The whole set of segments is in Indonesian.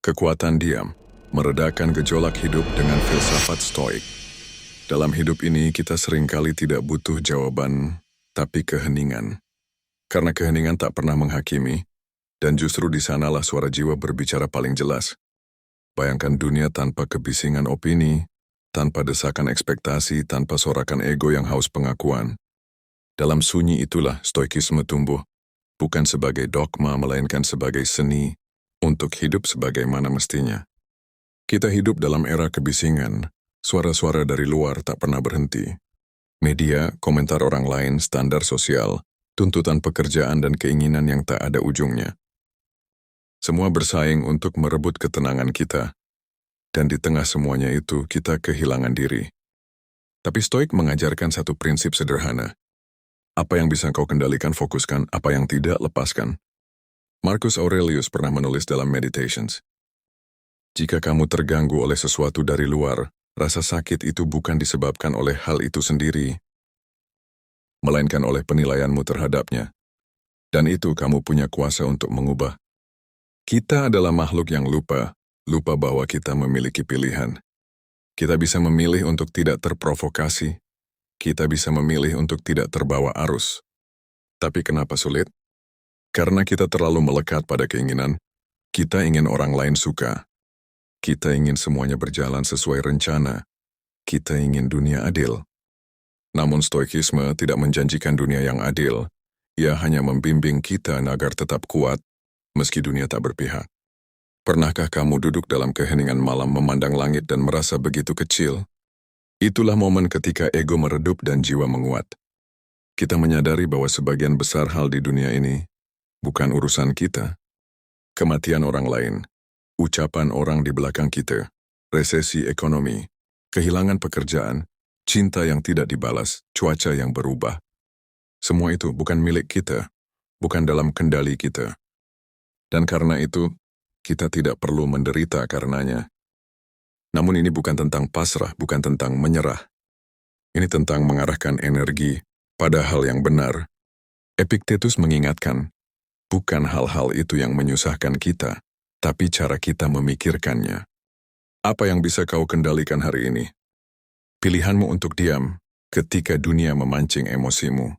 Kekuatan diam, meredakan gejolak hidup dengan filsafat stoik. Dalam hidup ini kita seringkali tidak butuh jawaban, tapi keheningan. Karena keheningan tak pernah menghakimi, dan justru di sanalah suara jiwa berbicara paling jelas. Bayangkan dunia tanpa kebisingan opini, tanpa desakan ekspektasi, tanpa sorakan ego yang haus pengakuan. Dalam sunyi itulah stoikisme tumbuh, bukan sebagai dogma melainkan sebagai seni, untuk hidup sebagaimana mestinya. Kita hidup dalam era kebisingan, suara-suara dari luar tak pernah berhenti. Media, komentar orang lain, standar sosial, tuntutan pekerjaan dan keinginan yang tak ada ujungnya. Semua bersaing untuk merebut ketenangan kita, dan di tengah semuanya itu kita kehilangan diri. Tapi Stoik mengajarkan satu prinsip sederhana. Apa yang bisa kau kendalikan, fokuskan, apa yang tidak, lepaskan. Marcus Aurelius pernah menulis dalam Meditations, jika kamu terganggu oleh sesuatu dari luar, rasa sakit itu bukan disebabkan oleh hal itu sendiri, melainkan oleh penilaianmu terhadapnya. Dan itu kamu punya kuasa untuk mengubah. Kita adalah makhluk yang lupa bahwa kita memiliki pilihan. Kita bisa memilih untuk tidak terprovokasi. Kita bisa memilih untuk tidak terbawa arus. Tapi kenapa sulit? Karena kita terlalu melekat pada keinginan. Kita ingin orang lain suka. Kita ingin semuanya berjalan sesuai rencana. Kita ingin dunia adil. Namun stoikisme tidak menjanjikan dunia yang adil. Ia hanya membimbing kita agar tetap kuat, meski dunia tak berpihak. Pernahkah kamu duduk dalam keheningan malam memandang langit dan merasa begitu kecil? Itulah momen ketika ego meredup dan jiwa menguat. Kita menyadari bahwa sebagian besar hal di dunia ini bukan urusan kita. Kematian orang lain, ucapan orang di belakang kita, resesi ekonomi, kehilangan pekerjaan, cinta yang tidak dibalas, cuaca yang berubah. Semua itu bukan milik kita, bukan dalam kendali kita. Dan karena itu, kita tidak perlu menderita karenanya. Namun ini bukan tentang pasrah, bukan tentang menyerah. Ini tentang mengarahkan energi pada hal yang benar. Epictetus mengingatkan, bukan hal-hal itu yang menyusahkan kita, tapi cara kita memikirkannya. Apa yang bisa kau kendalikan hari ini? Pilihanmu untuk diam ketika dunia memancing emosimu.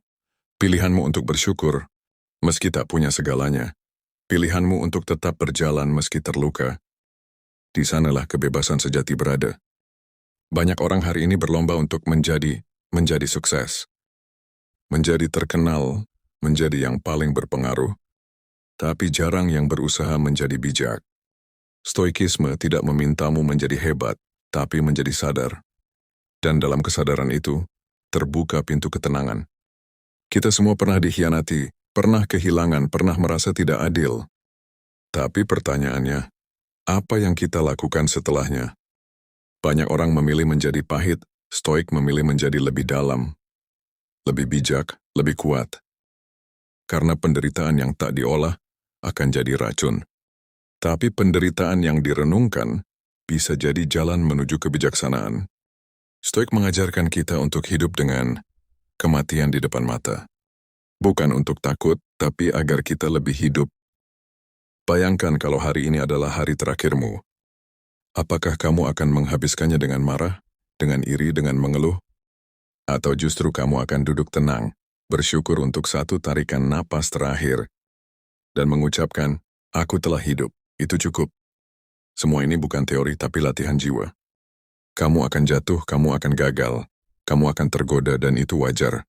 Pilihanmu untuk bersyukur meski tak punya segalanya. Pilihanmu untuk tetap berjalan meski terluka. Di sanalah kebebasan sejati berada. Banyak orang hari ini berlomba untuk menjadi sukses. Menjadi terkenal, menjadi yang paling berpengaruh. Tapi jarang yang berusaha menjadi bijak. Stoikisme tidak memintamu menjadi hebat, tapi menjadi sadar. Dan dalam kesadaran itu, terbuka pintu ketenangan. Kita semua pernah dikhianati, pernah kehilangan, pernah merasa tidak adil. Tapi pertanyaannya, apa yang kita lakukan setelahnya? Banyak orang memilih menjadi pahit, Stoik memilih menjadi lebih dalam, lebih bijak, lebih kuat. Karena penderitaan yang tak diolah akan jadi racun. Tapi penderitaan yang direnungkan bisa jadi jalan menuju kebijaksanaan. Stoik mengajarkan kita untuk hidup dengan kematian di depan mata. Bukan untuk takut, tapi agar kita lebih hidup. Bayangkan kalau hari ini adalah hari terakhirmu. Apakah kamu akan menghabiskannya dengan marah, dengan iri, dengan mengeluh? Atau justru kamu akan duduk tenang, bersyukur untuk satu tarikan napas terakhir, dan mengucapkan, aku telah hidup, itu cukup. Semua ini bukan teori tapi latihan jiwa. Kamu akan jatuh, kamu akan gagal, kamu akan tergoda dan itu wajar.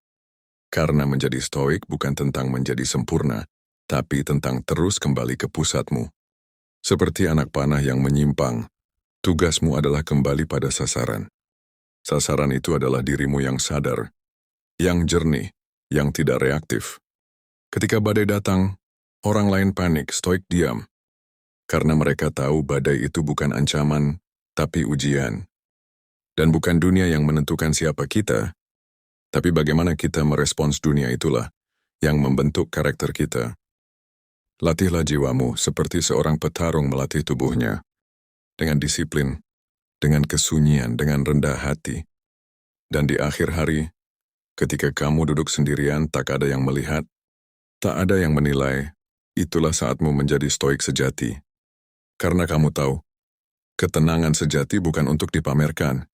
Karena menjadi stoik bukan tentang menjadi sempurna, tapi tentang terus kembali ke pusatmu. Seperti anak panah yang menyimpang, tugasmu adalah kembali pada sasaran. Sasaran itu adalah dirimu yang sadar, yang jernih, yang tidak reaktif. Ketika badai datang, orang lain panik, stoik diam. Karena mereka tahu badai itu bukan ancaman, tapi ujian. Dan bukan dunia yang menentukan siapa kita, tapi bagaimana kita merespons dunia itulah yang membentuk karakter kita. Latihlah jiwamu seperti seorang petarung melatih tubuhnya. Dengan disiplin, dengan kesunyian, dengan rendah hati. Dan di akhir hari, ketika kamu duduk sendirian tak ada yang melihat, tak ada yang menilai, itulah saatmu menjadi stoik sejati. Karena kamu tahu, ketenangan sejati bukan untuk dipamerkan,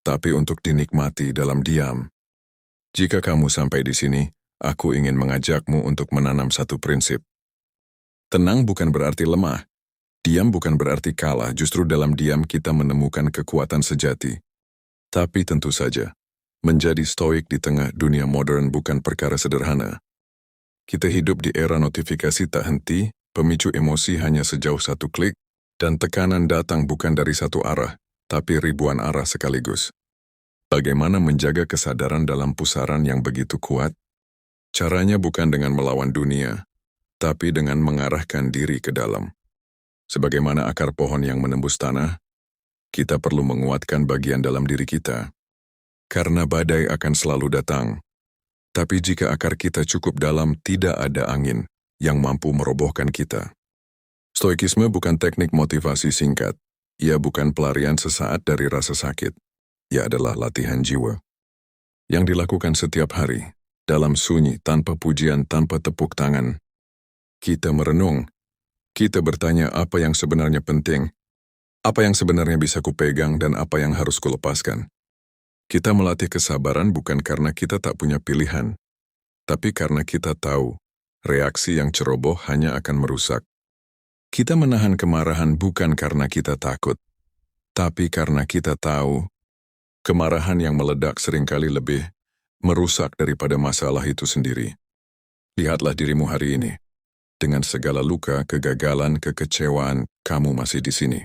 tapi untuk dinikmati dalam diam. Jika kamu sampai di sini, aku ingin mengajakmu untuk menanam satu prinsip. Tenang bukan berarti lemah. Diam bukan berarti kalah, justru dalam diam kita menemukan kekuatan sejati. Tapi tentu saja, menjadi stoik di tengah dunia modern bukan perkara sederhana. Kita hidup di era notifikasi tak henti, pemicu emosi hanya sejauh satu klik, dan tekanan datang bukan dari satu arah, tapi ribuan arah sekaligus. Bagaimana menjaga kesadaran dalam pusaran yang begitu kuat? Caranya bukan dengan melawan dunia, tapi dengan mengarahkan diri ke dalam. Sebagaimana akar pohon yang menembus tanah, kita perlu menguatkan bagian dalam diri kita. Karena badai akan selalu datang. Tapi jika akar kita cukup dalam, tidak ada angin yang mampu merobohkan kita. Stoikisme bukan teknik motivasi singkat. Ia bukan pelarian sesaat dari rasa sakit. Ia adalah latihan jiwa. Yang dilakukan setiap hari, dalam sunyi, tanpa pujian, tanpa tepuk tangan. Kita merenung. Kita bertanya apa yang sebenarnya penting. Apa yang sebenarnya bisa kupegang dan apa yang harus kulepaskan. Kita melatih kesabaran bukan karena kita tak punya pilihan, tapi karena kita tahu reaksi yang ceroboh hanya akan merusak. Kita menahan kemarahan bukan karena kita takut, tapi karena kita tahu kemarahan yang meledak seringkali lebih merusak daripada masalah itu sendiri. Lihatlah dirimu hari ini. Dengan segala luka, kegagalan, kekecewaan, kamu masih di sini.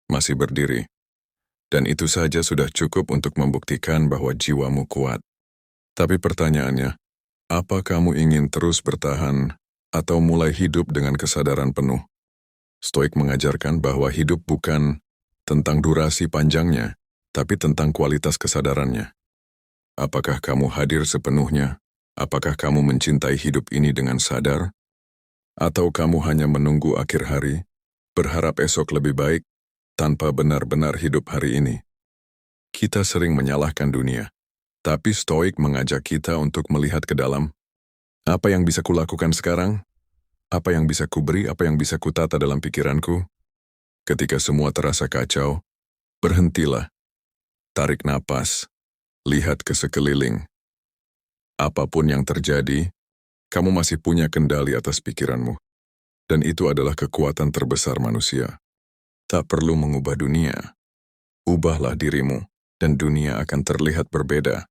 Masih berdiri. Dan itu saja sudah cukup untuk membuktikan bahwa jiwamu kuat. Tapi pertanyaannya, apa kamu ingin terus bertahan atau mulai hidup dengan kesadaran penuh? Stoik mengajarkan bahwa hidup bukan tentang durasi panjangnya, tapi tentang kualitas kesadarannya. Apakah kamu hadir sepenuhnya? Apakah kamu mencintai hidup ini dengan sadar? Atau kamu hanya menunggu akhir hari, berharap esok lebih baik, tanpa benar-benar hidup hari ini? Kita sering menyalahkan dunia, tapi Stoik mengajak kita untuk melihat ke dalam. Apa yang bisa kulakukan sekarang? Apa yang bisa kuberi, apa yang bisa kutata dalam pikiranku? Ketika semua terasa kacau, berhentilah, tarik napas, lihat ke sekeliling. Apapun yang terjadi, kamu masih punya kendali atas pikiranmu. Dan itu adalah kekuatan terbesar manusia. Tak perlu mengubah dunia. Ubahlah dirimu, dan dunia akan terlihat berbeda.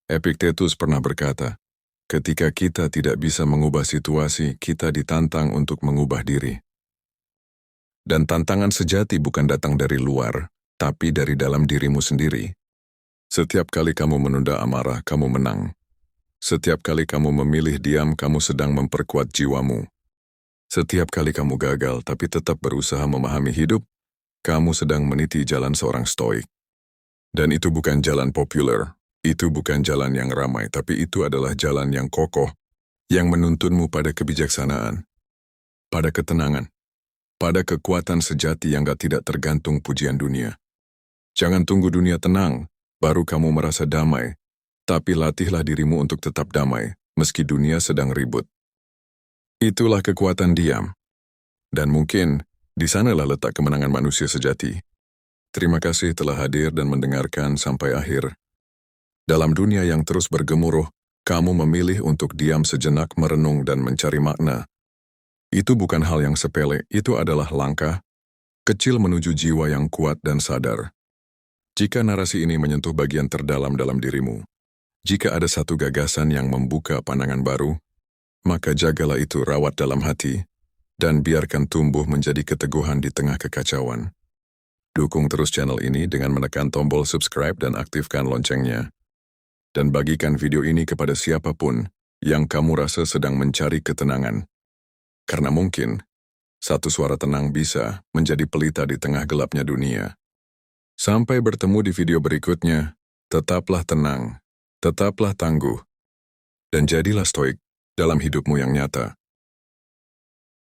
Epictetus pernah berkata, ketika kita tidak bisa mengubah situasi, kita ditantang untuk mengubah diri. Dan tantangan sejati bukan datang dari luar, tapi dari dalam dirimu sendiri. Setiap kali kamu menunda amarah, kamu menang. Setiap kali kamu memilih diam, kamu sedang memperkuat jiwamu. Setiap kali kamu gagal tapi tetap berusaha memahami hidup, kamu sedang meniti jalan seorang stoik. Dan itu bukan jalan populer, itu bukan jalan yang ramai, tapi itu adalah jalan yang kokoh, yang menuntunmu pada kebijaksanaan, pada ketenangan, pada kekuatan sejati yang tidak tergantung pujian dunia. Jangan tunggu dunia tenang, baru kamu merasa damai. Tapi latihlah dirimu untuk tetap damai, meski dunia sedang ribut. Itulah kekuatan diam. Dan mungkin, di sanalah letak kemenangan manusia sejati. Terima kasih telah hadir dan mendengarkan sampai akhir. Dalam dunia yang terus bergemuruh, kamu memilih untuk diam sejenak, merenung dan mencari makna. Itu bukan hal yang sepele, itu adalah langkah kecil menuju jiwa yang kuat dan sadar. Jika narasi ini menyentuh bagian terdalam dalam dirimu, jika ada satu gagasan yang membuka pandangan baru, maka jagalah itu, rawat dalam hati, dan biarkan tumbuh menjadi keteguhan di tengah kekacauan. Dukung terus channel ini dengan menekan tombol subscribe dan aktifkan loncengnya. Dan bagikan video ini kepada siapapun yang kamu rasa sedang mencari ketenangan. Karena mungkin, satu suara tenang bisa menjadi pelita di tengah gelapnya dunia. Sampai bertemu di video berikutnya, tetaplah tenang. Tetaplah tangguh, dan jadilah stoik dalam hidupmu yang nyata.